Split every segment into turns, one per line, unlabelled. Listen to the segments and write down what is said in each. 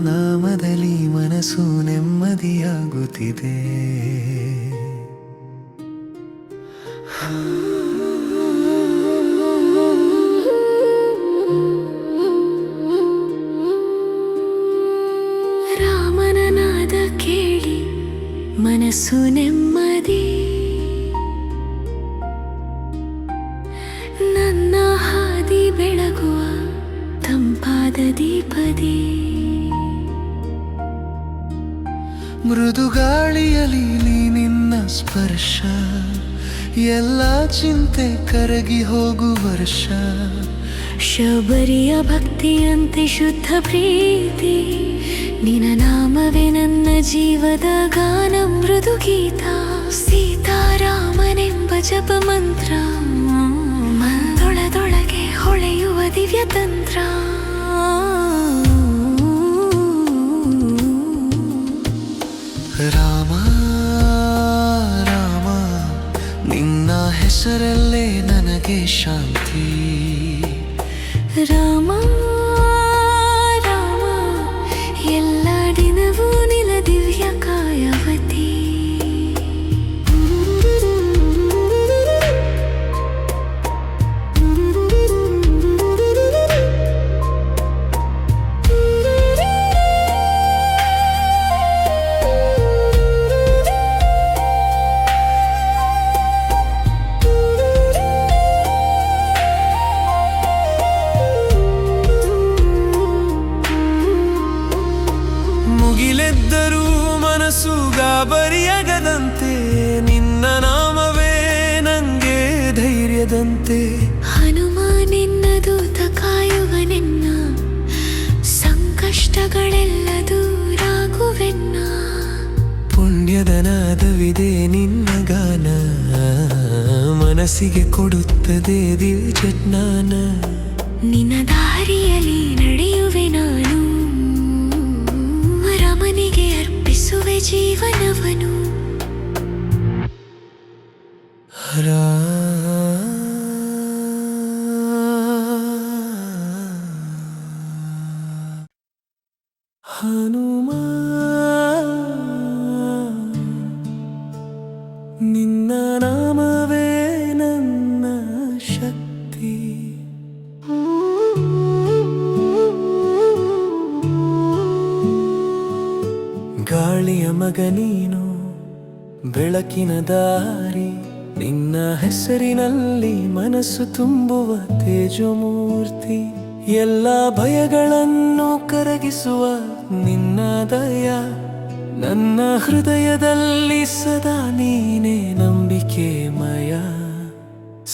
ನಾಮದಲ್ಲಿ ಮನಸ್ಸು ನೆಮ್ಮದಿಯಾಗುತ್ತಿದೆ.
ರಾಮನ ನಾದ ಕೇಳಿ ಮನಸ್ಸು ನೆಮ್ಮದಿ, ನನ್ನ ಹಾದಿ ಬೆಳಗುವ ತಂಪಾದ ದೀಪದಿ.
ಮೃದುಗಾಳಿಯಲ್ಲಿ ನಿನ್ನ ಸ್ಪರ್ಶ, ಎಲ್ಲ ಚಿಂತೆ ಕರಗಿ ಹೋಗು ವರ್ಷ.
ಶಬರಿಯ ಭಕ್ತಿಯಂತೆ ಶುದ್ಧ ಪ್ರೀತಿ, ನಿನ್ನ ನಾಮವೇ ನನ್ನ ಜೀವದ ಗಾನ ಮೃದು ಗೀತ. ಸೀತಾರಾಮನೆಂಬ ಜಪ ಮಂತ್ರ, ಮಂದೊಳದೊಳಗೆ ಹೊಳೆಯುವ ದಿವ್ಯ ತಂತ್ರ.
ರಾಮ ರಾಮ ನಿನ್ನ ಹೆಸರಲ್ಲೇ ನನಗೆ ಶಾಂತಿ.
ರಾಮ ರಾಮ ಎಲ್ಲ ದಿನವೂ ನಿಲ ದಿವ್ಯ ಕಾಯವತಿ.
ಮುಗಿಲೆದ್ದರೂ ಮನಸ್ಸು ಗಾಬರಿಯಾಗದಂತೆ, ನಿನ್ನ ನಾಮವೇ ನಂಗೆ ಧೈರ್ಯದಂತೆ.
ಹನುಮ ನಿನ್ನ ದೂತ ಕಾಯುವ ನಿನ್ನ, ಸಂಕಷ್ಟಗಳೆಲ್ಲ ದೂರಾಗುವೆನ್ನ.
ಪುಣ್ಯದ ನಾದವಿದೆ ನಿನ್ನ ಗಾನ, ಮನಸ್ಸಿಗೆ ಕೊಡುತ್ತದೆ ದಿವ್ಯ ಜ್ಞಾನ.
ನಿನ್ನ ದಾರಿಯಲ್ಲಿ ನಡೆಯುವೆ ನಾನು, ರಾಮನಿಗೆ ಅರ್ಪಿಸುವೆ ಜೀವನವನು.
ಹನುಮ ನಿನ್ನ ನಾಮವೇ ನನ್ನ ಶಕ್ತಿ. ಗಾಳಿಯ ಮಗ ನೀನು, ಬೆಳಕಿನ ದಾರಿ, ನಿನ್ನ ಹೆಸರಿನಲ್ಲಿ ಮನಸ್ಸು ತುಂಬುವ ತೇಜಮೂರ್ತಿ. ಎಲ್ಲ ಭಯಗಳನ್ನು ಕರಗಿಸುವ ನಿನ್ನ ದಯ, ನನ್ನ ಹೃದಯದಲ್ಲಿ ಸದಾ ನೀನೇ ನಂಬಿಕೆಮಯ.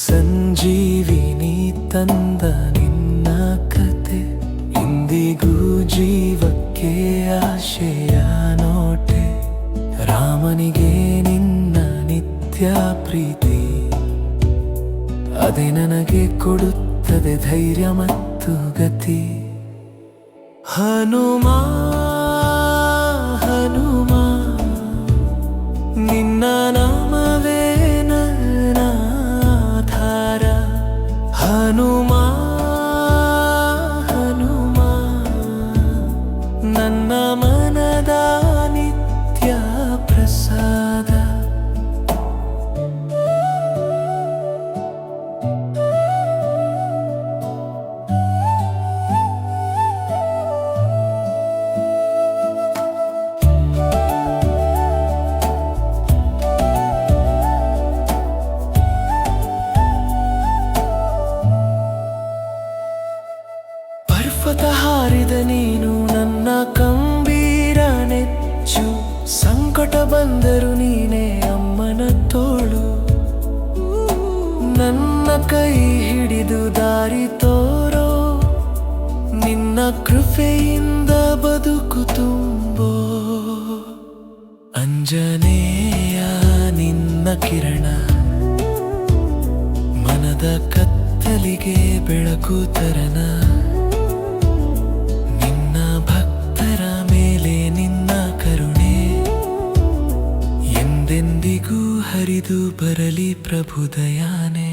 ಸಂಜೀವಿನಿ ತಂದ ನಿನ್ನ ಕತೆ, ಇಂದಿಗೂ ಜೀವಕ್ಕೆ ಆಶೆಯ ನೋಟೆ. ರಾಮನಿಗೆ ನಿನ್ನ ನಿತ್ಯ ಪ್ರೀತಿ, ಅದೇ ನನಗೆ ಕೊಡುತ್ತದೆ ಧೈರ್ಯ ಮತ್ತು ಗತಿ. ಹನುಮ ಹನುಮ ನಿನ್ನ ನಾಮವೇ ನನ್ನ ಆಧಾರ. ಹನುಮ ಹನುಮ ನನ್ನ ಮನದ ನಿತ್ಯ ಪ್ರಸಾದ. ಪರ್ವತ ಹಾರಿದ ನೀನು ನನ್ನ ಕಂಬೀರ ನೆಚ್ಚು, ಸಂಕಟ ಬಂದರು ನೀನೇ ಅಮ್ಮನ ತೋಳು. ನನ್ನ ಕೈ ಹಿಡಿದು ದಾರಿ ತೋರೋ, ನಿನ್ನ ಕೃಪೆಯಿಂದ ಬದುಕು ತುಂಬೋ. ಅಂಜನೇಯ ನಿನ್ನ ಕಿರಣ, ಮನದ ಕತ್ತಲಿಗೆ ಬೆಳಕು ತರನ. ನಿನ್ನ ಭಕ್ತರ ಮೇಲೆ ನಿನ್ನ ಕರುಣೆ, ಎಂದೆಂದಿಗೂ ಹರಿದು ಬರಲಿ ಪ್ರಭು ದಯಾನೆ.